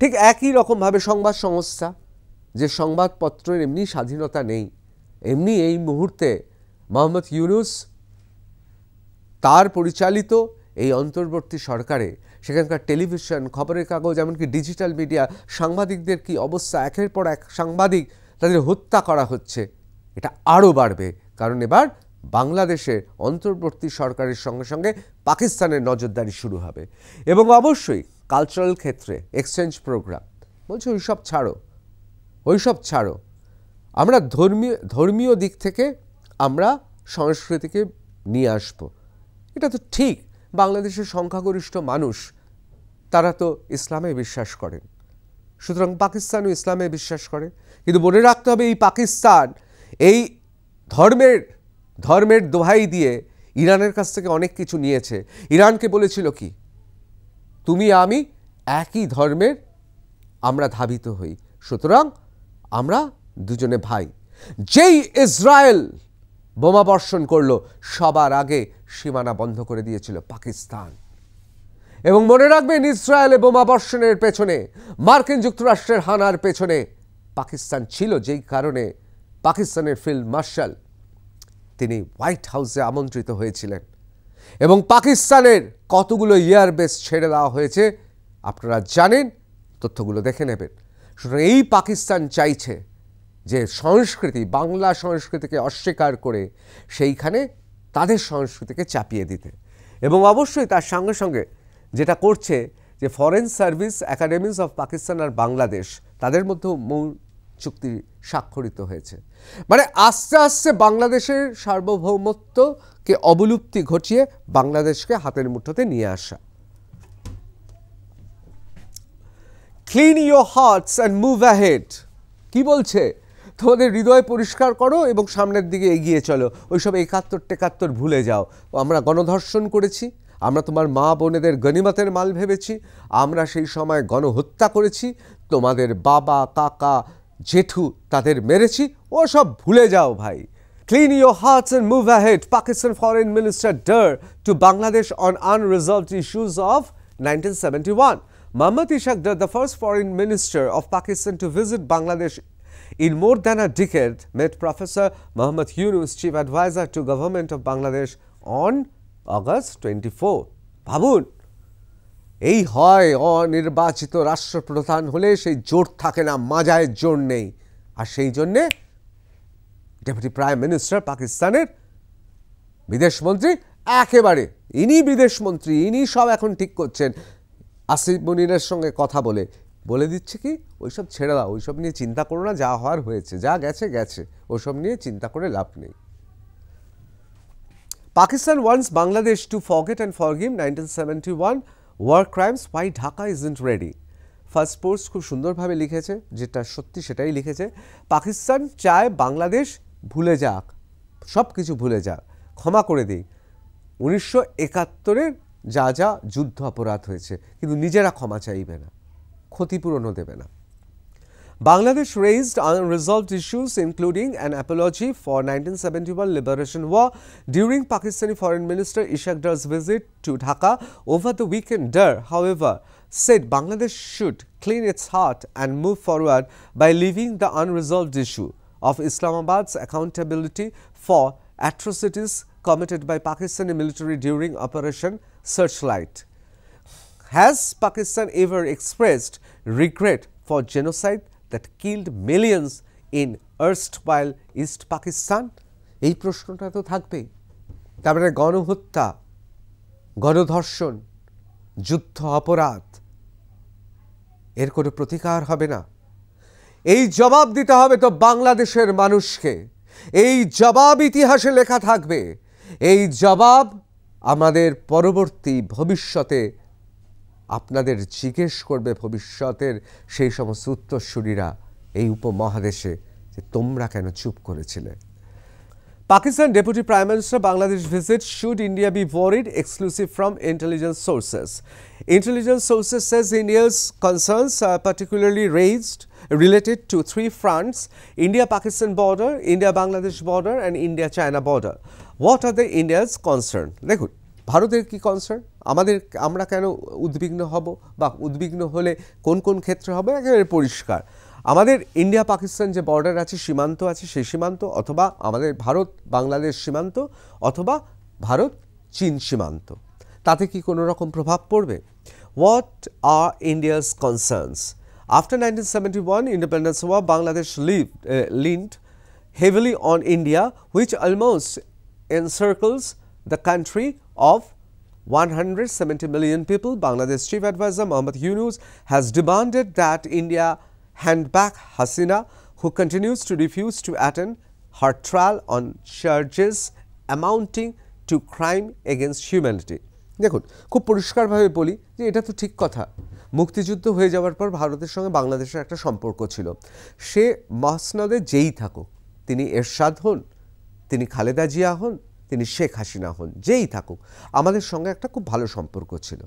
ঠিক একই রকমভাবে সংবাদ সংস্থা, যে সংবাদপত্রের এমনি স্বাধীনতা নেই, এমনি এই মুহূর্তে মোহাম্মদ ইউনূস তার পরিচালিত এই অন্তর্বর্তী সরকারে সেখানকার টেলিভিশন, খবরের কাগজ, এমনকি ডিজিটাল মিডিয়া, সাংবাদিকদের কি অবস্থা, একের পর এক সাংবাদিক তাদের হত্যা করা হচ্ছে। এটা আরও বাড়বে, কারণ এবার বাংলাদেশের অন্তর্বর্তী সরকারের সঙ্গে সঙ্গে পাকিস্তানের নজরদারি শুরু হবে। এবং অবশ্যই কালচারাল ক্ষেত্রে এক্সচেঞ্জ প্রোগ্রাম বলছে ওইসব ছাড়ো, আমরা ধর্মীয় দিক থেকে আমরা সংস্কৃতিকে নিয়ে আসবো। এটা তো ঠিক, বাংলাদেশের সংখ্যাগরিষ্ঠ মানুষ তারা তো ইসলামে বিশ্বাস করেন, সুতরাং পাকিস্তানও ইসলামে বিশ্বাস করে। কিন্তু মনে রাখতে হবে, এই পাকিস্তান এই ধর্মের দোহাই দিয়ে ইরানের কাছ থেকে অনেক কিছু নিয়েছে। ইরানকে বলেছিল কি, তুমি আমি একই ধর্মের, আমরা ধাবিত হই, সুতরাং আমরা দুজনে ভাই। যেই ইসরায়েল বোমা বর্ষণ করলো, সবার আগে সীমানা বন্ধ করে দিয়েছিল পাকিস্তান। এবং মনে রাখবেন, ইসরায়েলে বোমাবর্ষণের পেছনে, মার্কিন যুক্তরাষ্ট্রের হানার পেছনে পাকিস্তান ছিল, যেই কারণে পাকিস্তানের ফিল্ড মার্শাল তিনি হোয়াইট হাউসে আমন্ত্রিত হয়েছিলেন এবং পাকিস্তানের কতগুলো এয়ারবেস ছেড়ে দেওয়া হয়েছে আপনারা জানেন, তথ্যগুলো দেখে নেবেন। সুতরাং এই পাকিস্তান চাইছে যে সংস্কৃতি, বাংলা সংস্কৃতিকে অস্বীকার করে সেইখানে তাদের সংস্কৃতিকে চাপিয়ে দিতে, এবং অবশ্যই তার সঙ্গে সঙ্গে যেটা করছে যে ফরেন সার্ভিস একাডেমিজ অফ পাকিস্তান আর বাংলাদেশ, তাদের মধ্যেও মূল চুক্তি স্বাক্ষরিত হয়েছে। মানে আস্তে আস্তে বাংলাদেশের সার্বভৌমত্বকে অবলুপ্তি ঘটিয়ে বাংলাদেশকে হাতের মুঠোতে নিয়ে আসা। Clean your hertz and move ahead. কি বলছে? তোমাদের হৃদয় পরিষ্কার করো এবং সামনের দিকে এগিয়ে চলো। ওইসব 71-71 ভুলে যাও। আমরা গণধর্ষণ করেছি, আমরা তোমার মা বোনেদের গনিমতের মাল ভেবেছি, আমরা সেই সময় গণহত্যা করেছি, তোমাদের বাবা কাকা জেঠু তাদের মেরেছি, ও সব ভুলে যাও ভাই। Clean your hearts and move ahead. Pakistan Foreign Minister Dar to Bangladesh on unresolved issues of 1971. Mohammad Ishaq Dar, the first foreign minister of Pakistan to visit Bangladesh in more than a decade, met Professor Muhammad Yunus, chief advisor to government of Bangladesh, on August 24. ভাবুন, এই হয় অনির্বাচিত রাষ্ট্রপ্রধান হলে সেই জোর থাকে না, মাজায় জোর নেই, আর সেই জন্যে ডেপুটি প্রাইম মিনিস্টার পাকিস্তানের বিদেশমন্ত্রী, একেবারে ইনি বিদেশমন্ত্রী, ইনি সব এখন ঠিক করছেন। আসিফ মুনিরের সঙ্গে কথা বলে দিচ্ছে কি, ওইসব ছেড়ে দাও, ওইসব নিয়ে চিন্তা করো না, যা হওয়ার হয়েছে, যা গেছে গেছে, ওসব নিয়ে চিন্তা করে লাভ নেই। Pakistan wants Bangladesh to forget and forgive 1971 war crimes. Why Dhaka isn't ready? First post খুব সুন্দরভাবে লিখেছে, যেটা সত্যি সেটাই লিখেছে। পাকিস্তান চায় বাংলাদেশ ভুলে যাক, সব কিছু ভুলে যাক, ক্ষমা করে দিই 1971-এর যা যা যুদ্ধ অপরাধ হয়েছে, কিন্তু নিজেরা ক্ষমা চাইবে না, ক্ষতিপূরণও দেবে না। Bangladesh raised unresolved issues including an apology for 1971 Liberation War during Pakistani Foreign Minister Ishaq Dar's visit to Dhaka over the weekend. Dar, however, said Bangladesh should clean its heart and move forward by leaving the unresolved issue of Islamabad's accountability for atrocities committed by Pakistani military during Operation Searchlight. Has Pakistan ever expressed regret for genocide that killed millions in erstwhile East Pakistan? এই প্রশ্নটা তো থাকবেই। তারপরে গণহত্যা, গণধর্ষণ, যুদ্ধ অপরাধ, এর কোনো প্রতিকার হবে না। এই জবাব দিতে হবে তো বাংলাদেশের মানুষকে, এই জবাব ইতিহাসে লেখা থাকবে, এই জবাব আমাদের পরবর্তী ভবিষ্যতে আপনাদের জিজ্ঞেস করবে, ভবিষ্যতের সেই সমস্ত উত্তরসূরিরা এই উপমহাদেশে, যে তোমরা কেন চুপ করেছিলে। Pakistan Deputy Prime Minister Bangladesh visit, should India be worried? Exclusive from intelligence sources. Intelligence sources says India's concerns are particularly related to three fronts: India-Pakistan border, India-Bangladesh border and India-China border. What are the India's concern? দেখুন, ভারতের কি concern, আমরা কেন উদ্বিগ্ন হব, বা উদ্বিগ্ন হলে কোন কোন ক্ষেত্রে হবে, একেবারে পরিষ্কার। আমাদের ইন্ডিয়া পাকিস্তান যে বর্ডার আছে, সীমান্ত আছে, সেই সীমান্ত, অথবা আমাদের ভারত বাংলাদেশ সীমান্ত, অথবা ভারত চীন সীমান্ত, তাতে কি কোনো রকম প্রভাব পড়বে? What are India's concerns? After 1971 independence war, Bangladesh leaned heavily on India, which almost encircles the country of 170 million people. Bangladesh Chief Advisor Muhammad Yunus has demanded that India hand back Hasina, who continues to refuse to attend her trial on charges amounting to crime against humanity. দেখুন, খুব পরিষ্কারভাবে বলি যে এটা তো ঠিক কথা। মুক্তিযুদ্ধ হয়ে যাওয়ার পর ভারতের সঙ্গে বাংলাদেশের একটা সম্পর্ক ছিল। সে মসনদে যেই থাকুক, তিনি এরশাদ হন, তিনি খালেদা জিয়া হন, তিনি শেখ হাসিনা হন, যেই থাকুক, আমাদের সঙ্গে একটা খুব ভালো সম্পর্ক ছিল।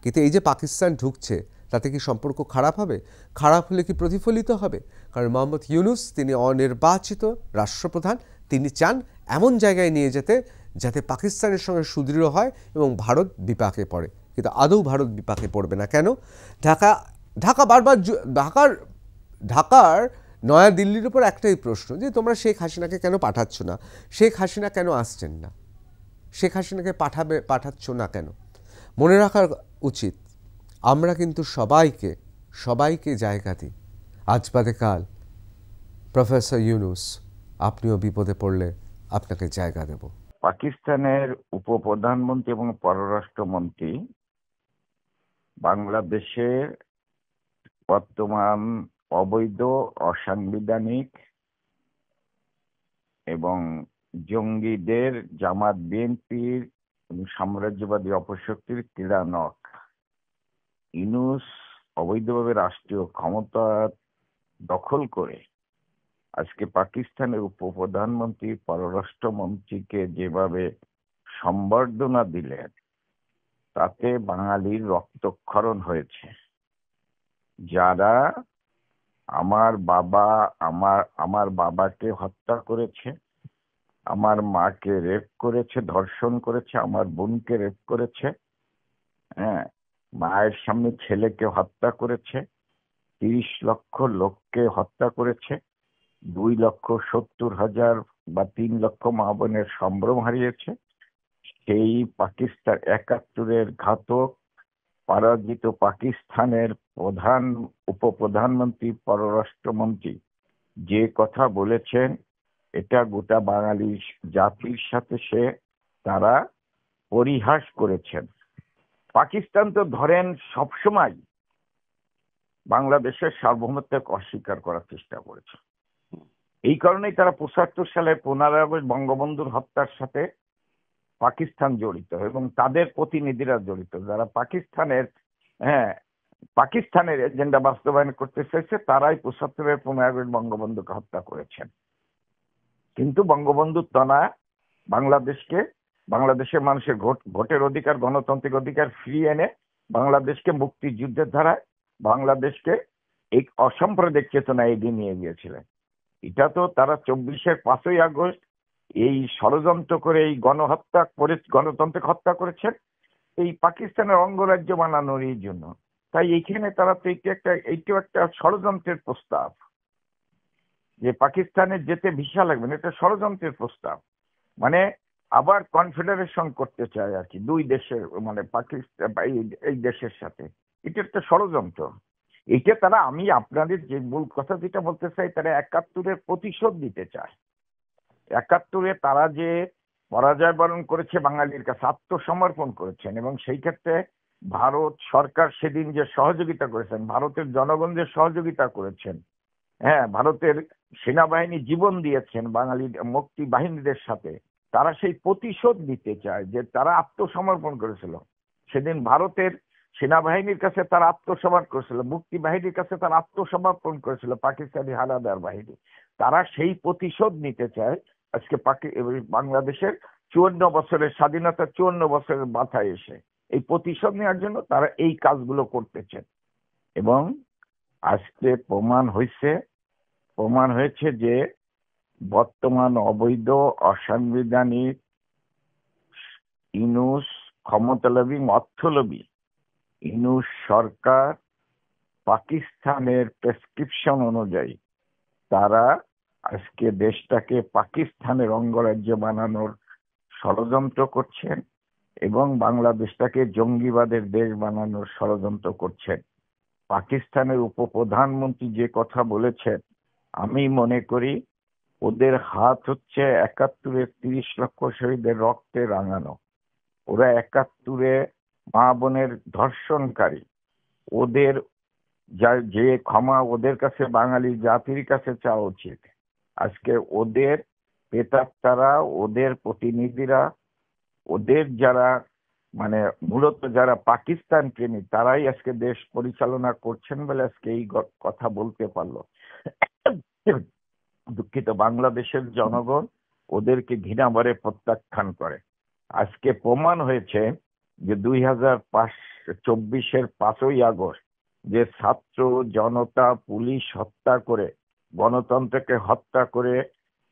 কিন্তু এই যে পাকিস্তান ঢুকছে, তাতে কি সম্পর্ক খারাপ হবে? খারাপ হলে কি প্রতিফলিত হবে? কারণ মোহাম্মদ ইউনুস তিনি অনির্বাচিত রাষ্ট্রপ্রধান, তিনি চান এমন জায়গায় নিয়ে যেতে যাতে পাকিস্তানের সঙ্গে সুদৃঢ় হয় এবং ভারত বিপাকে পড়ে। কিন্তু আদৌ ভারত বিপাকে পড়বে না। কেন? ঢাকা বারবার ঢাকার নয়াদিল্লির উপর একটাই প্রশ্ন যে তোমরা শেখ হাসিনাকে কেন পাঠাচ্ছ না, শেখ হাসিনা কেন আসছেন না, শেখ হাসিনাকে পাঠাচ্ছ না কেন? মনে রাখা উচিত আমরা কিন্তু সবাইকে জায়গা দিই। আজ বাদে কাল প্রফেসর ইউনূস আপনিও বিপদে পড়লে আপনাকে জায়গা দেব। পাকিস্তানের উপপ্রধানমন্ত্রী এবং পররাষ্ট্রমন্ত্রী বাংলাদেশের বর্তমান অবৈধ, অসাংবিধানিক এবং জঙ্গিদের, জামাত বিএনপির সাম্রাজ্যবাদী অপশক্তির ক্রীড়ানক ইউনূস অবৈধভাবে রাষ্ট্রীয় ক্ষমতা দখল করে আজকে পাকিস্তানের উপপ্রধানমন্ত্রী, পররাষ্ট্রমন্ত্রীকে যেভাবে সম্বর্ধনা দিলেন, তাতে বাঙালির রক্তক্ষরণ হয়েছে। যারা আমার বাবাকে হত্যা করেছে, আমার মাকে রেপ করেছে, ধর্ষণ করেছে, আমার বোনকে রেপ করেছে, হ্যাঁ, মায়ের সামনে ছেলেকে হত্যা করেছে, 30 লক্ষ লোককে হত্যা করেছে, 2,70,000 বা 3 লক্ষ মা বোনের সম্ভ্রম হারিয়েছে, সেই পাকিস্তান 71-এর ঘাতক পরাজিত পাকিস্তানের উপপ্রধানমন্ত্রী, পররাষ্ট্রমন্ত্রী যে কথা বলেছেন, এটা গোটা বাঙালি জাতির সাথে তারা পরিহাস করেছেন। পাকিস্তান তো ধরেন সবসময় বাংলাদেশের সার্বভৌমত্বকে অস্বীকার করার চেষ্টা করেছে। এই কারণেই তারা ৭৫ সালে 15 আগস্ট বঙ্গবন্ধুর হত্যার সাথে পাকিস্তান জড়িত এবং তাদের প্রতিনিধিরা জড়িত, যারা পাকিস্তানের এজেন্ডা বাস্তবায়ন করতে চাইছে, তারাই ৭৫-এর 15 আগস্ট বঙ্গবন্ধুকে হত্যা করেছেন। কিন্তু বঙ্গবন্ধুর তনা বাংলাদেশের মানুষের ভোটের অধিকার, গণতান্ত্রিক অধিকার ফিরিয়ে এনে বাংলাদেশকে মুক্তিযুদ্ধের ধারায়, বাংলাদেশকে এই অসাম্প্রদায়িক চেতনা এগিয়ে নিয়ে গিয়েছিলেন। এটা তো তারা ২৪-এর ৫ই আগস্ট এই ষড়যন্ত্র করে এই গণতন্ত্রকে হত্যা করেছেন এই পাকিস্তানের অঙ্গরাজ্য বানানোর এই জন্য। তাই এইখানে তারা তো এইটাও একটা ষড়যন্ত্রের প্রস্তাব যে পাকিস্তানের যেতে ভিসা লাগবে না, এটা ষড়যন্ত্রের প্রস্তাব। মানে আবার কনফেডারেশন করতে চায় আর কি দুই দেশের, মানে পাকিস্তান এই দেশের সাথে। এটা একটা ষড়যন্ত্র। এটা তারা, আমি আপনাদের যে মূল কথা যেটা বলতে চাই, তারা ৭১-এর প্রতিশোধ দিতে চায়। ৭১-এ তারা যে পরাজয় বরণ করেছে, বাঙালির কাছে আত্মসমর্পণ করেছেন, এবং সেই ক্ষেত্রে ভারত সরকার সেদিন যে সহযোগিতা করেছেন, ভারতের জনগণ যে সহযোগিতা করেছেন, হ্যাঁ, ভারতের সেনাবাহিনী জীবন দিয়েছেন বাঙালি মুক্তি বাহিনীদের সাথে, তারা সেই প্রতিশোধ দিতে চায় যে তারা আত্মসমর্পণ করেছিল। সেদিন ভারতের সেনাবাহিনীর কাছে তারা আত্মসমর্পণ করেছিল, মুক্তি বাহিনীর কাছে তারা আত্মসমর্পণ করেছিল, পাকিস্তানি হানাদার বাহিনী। তারা সেই প্রতিশোধ নিতে চায় আজকে বাংলাদেশের 54 বছরের স্বাধীনতা, 54 বছরের মাথায় এসে এই প্রতিশোধ নেওয়ার জন্য তারা এই কাজগুলো করতেছেন। এবং আজকে প্রমাণ হয়েছে যে বর্তমান অবৈধ, অসাংবিধানিক ইউনূস ক্ষমতালোভী, অর্থলোভী ইউনূস সরকার পাকিস্তানের প্রেসক্রিপশন অনুযায়ী তারা আজকে দেশটাকে পাকিস্তানের অঙ্গরাজ্য বানানোর ষড়যন্ত্র করছেন এবং বাংলাদেশটাকে জঙ্গিবাদের দেশ বানানোর ষড়যন্ত্র করছেন। পাকিস্তানের উপপ্রধানমন্ত্রী যে কথা বলেছেন, আমি মনে করি ওদের হাত হচ্ছে ৭১-এর ৩০ লক্ষ শহীদের রক্তে রাঙানো। ওরা ৭১-এ মা বোনের ধর্ষণকারী। ওদের যে ক্ষমা ওদের কাছে, বাঙালি জাতির কাছে চাওয়া উচিত। আজকে ওদের প্রেতাত্মারা, ওদের প্রতিনিধিরা, ওদের যারা মানে মূলত যারা পাকিস্তান প্রেমী, তারাই আজকে দেশ পরিচালনা করছেন বলে আজকে এই কথা বলতে পারলো। দুঃখিত, বাংলাদেশের জনগণ ওদেরকে ঘৃণাভরে প্রত্যাখ্যান করে। আজকে প্রমাণ হয়েছে যে 2024-এর 5ই আগস্ট যে ছাত্র জনতা, পুলিশ হত্যা করে, গণতন্ত্রকে হত্যা করে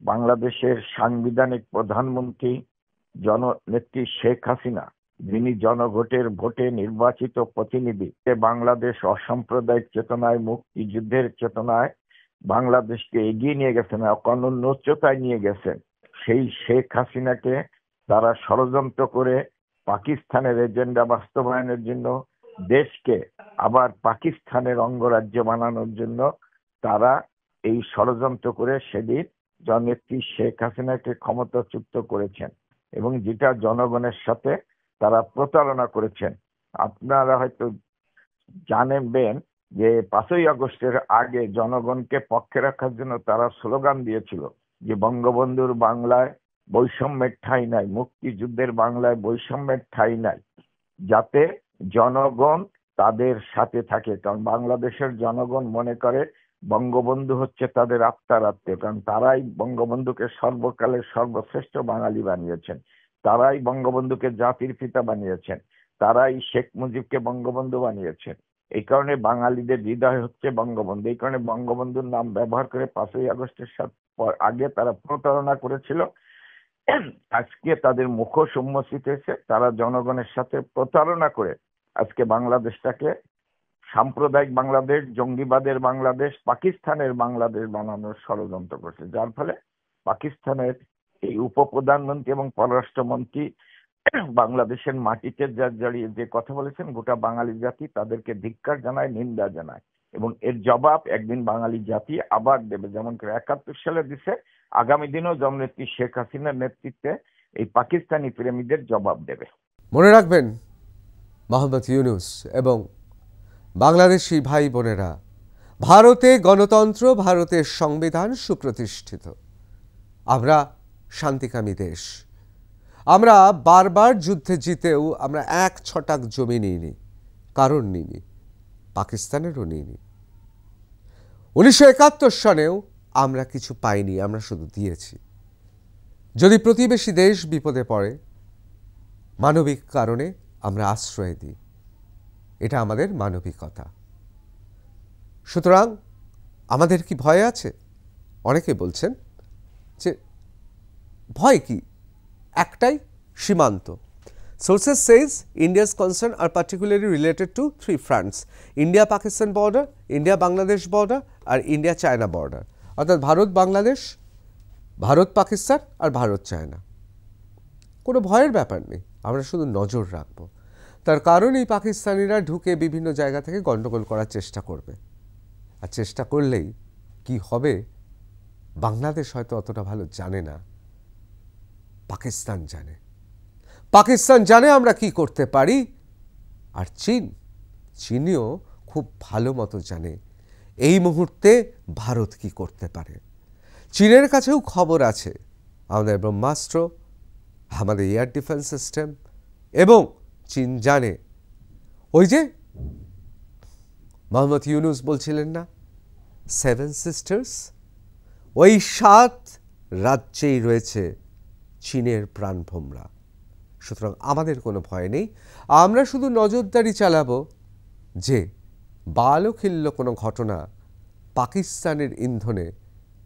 বাংলাদেশের সাংবিধানিক প্রধানমন্ত্রী জননেত্রী শেখ হাসিনা যিনি জনগণের ভোটে নির্বাচিত প্রতিনিধি, বাংলাদেশ অসাম্প্রদায়িক চেতনায়, মুক্তিযুদ্ধের চেতনায় বাংলাদেশকে এগিয়ে নিয়ে গেছেন, অনন্য উচ্চতায় নিয়ে গেছেন, সেই শেখ হাসিনাকে তারা ষড়যন্ত্র করে পাকিস্তানের এজেন্ডা বাস্তবায়নের জন্য, দেশকে আবার পাকিস্তানের অঙ্গরাজ্য বানানোর জন্য তারা এই ষড়যন্ত্র করে সেদিন জননেত্রী শেখ হাসিনাকে ক্ষমতাচ্যুত করেছেন এবং যেটা জনগণের সাথে তারা প্রতারণা করেছেন। আপনারা হয়তো জানবেন যে 5ই আগস্টের আগে জনগণকে পক্ষে রাখার জন্য তারা স্লোগান দিয়েছিল যে বঙ্গবন্ধুর বাংলায় বৈষম্যের ঠাঁই নাই, মুক্তিযুদ্ধের বাংলায় বৈষম্যের ঠাঁই নাই, যাতে জনগণ তাদের সাথে থাকে। কারণ বাংলাদেশের জনগণ মনে করে বঙ্গবন্ধু হচ্ছে তাদের আত্মার আত্মীয়, কারণ তারাই বঙ্গবন্ধুকে সর্বকালের সর্বশ্রেষ্ঠ বাঙালি বানিয়েছেন, তারাই বঙ্গবন্ধুকে জাতির পিতা বানিয়েছেন, তারাই শেখ মুজিবকে বঙ্গবন্ধু বানিয়েছেন। এই কারণে বাঙালিদের হৃদয় হচ্ছে বঙ্গবন্ধু। এই কারণে বঙ্গবন্ধুর নাম ব্যবহার করে 5ই আগস্টের আগে তারা প্রতারণা করেছিল। আজকে তাদের মুখোশ উন্মোচিত হয়েছে, তারা জনগণের সাথে প্রতারণা করে আজকে বাংলাদেশটাকে সাম্প্রদায়িক বাংলাদেশ, জঙ্গিবাদের বাংলাদেশ, পাকিস্তানের বাংলাদেশ বানানোর ষড়যন্ত্র করছে, যার ফলে পাকিস্তানের এই উপপ্রধানমন্ত্রী এবং পররাষ্ট্রমন্ত্রী বাংলাদেশের মাটিতে দাঁড়িয়ে যে কথা বলেছেন, গোটা বাঙালি জাতি তাদেরকে ধিক্কার জানায়, নিন্দা জানায় এবং এর জবাব একদিন বাঙালি জাতি আবার দেবে, যেমন করে 71 সালে দিছে, আগামী দিনেও জননেত্রী শেখ হাসিনার নেতৃত্বে এই পাকিস্তানি প্রেমীদের জবাব দেবে। মনে রাখবেন, মোহাম্মদ ইউনূস এবং বাংলাদেশি ভাই বোনেরা, ভারতে গণতন্ত্র, ভারতের সংবিধান সুপ্রতিষ্ঠিত। আমরা শান্তিকামী দেশ। আমরা বারবার যুদ্ধে জিতেও আমরা এক ছটাক জমি নিইনি, কারণ নিইনি, পাকিস্তানেরও নিইনি। 1971 সনেও আমরা কিছু পাইনি, আমরা শুধু দিয়েছি। যদি প্রতিবেশী দেশ বিপদে পড়ে, মানবিক কারণে আমরা আশ্রয় দিই, এটা আমাদের মানবিকতা। সুতরাং আমাদের কি ভয় আছে? অনেকে বলছেন যে ভয় কি, একটাই, সীমান্ত। Sources says India's concern are particularly related to 3 fronts: India-Pakistan border, India-Bangladesh border R India-China border। অর্থাৎ ভারত বাংলাদেশ, ভারত পাকিস্তান আর ভারত চায়না। কোনো ভয়ের ব্যাপার নেই, আমরা শুধু নজর রাখবো। তার কারণ এই পাকিস্তানিরা ঢুকে বিভিন্ন জায়গা থেকে গন্ডগোল করার চেষ্টা করবে, আর চেষ্টা করলেই কি হবে বাংলাদেশ হয়তো অতটা ভালো জানে না, পাকিস্তান জানে। পাকিস্তান জানে আমরা কি করতে পারি, আর চীনও খুব ভালো মতো জানে এই মুহূর্তে ভারত কি করতে পারে। চীনের কাছেও খবর আছে আমাদের ব্রহ্মাস্ত্র, আমাদের এয়ার ডিফেন্স সিস্টেম, এবং চীন জানে ওই যে মোহাম্মদ ইউনূস বলছিলেন না 7 সিস্টার্স, ওই 7 রাজ্যেই রয়েছে চীনের প্রাণভোমরা। সুতরাং আমাদের কোনো ভয় নেই, আমরা শুধু নজরদারি চালাবো যে বালখিল্য কোনো ঘটনা পাকিস্তানের ইন্ধনে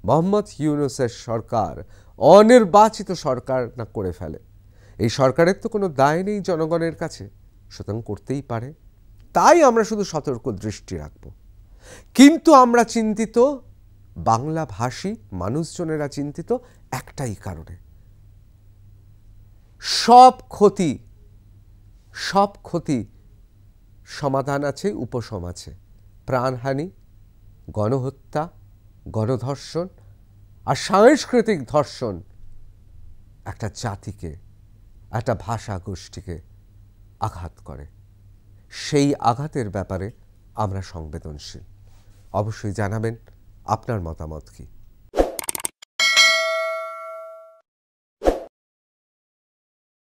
মোহাম্মদ ইউনূসের সরকার, অনির্বাচিত সরকার না করে ফেলে। এই সরকারের তো কোনো দায় নেই জনগণের কাছে, সুতরাং করতেই পারে, তাই আমরা শুধু সতর্ক দৃষ্টি রাখব। কিন্তু আমরা চিন্তিত, বাংলাভাষী মানুষজনেরা চিন্তিত একটাই কারণে, সব ক্ষতি সমাধান আছে, উপশম আছে। প্রাণহানি, গণহত্যা, গণধর্ষণ আর সাংস্কৃতিক ধর্ষণ একটা জাতিকে, একটা ভাষা গোষ্ঠীকে আঘাত করে। সেই আঘাতের ব্যাপারে আমরা সংবেদনশীল। অবশ্যই জানাবেন আপনার মতামত কি।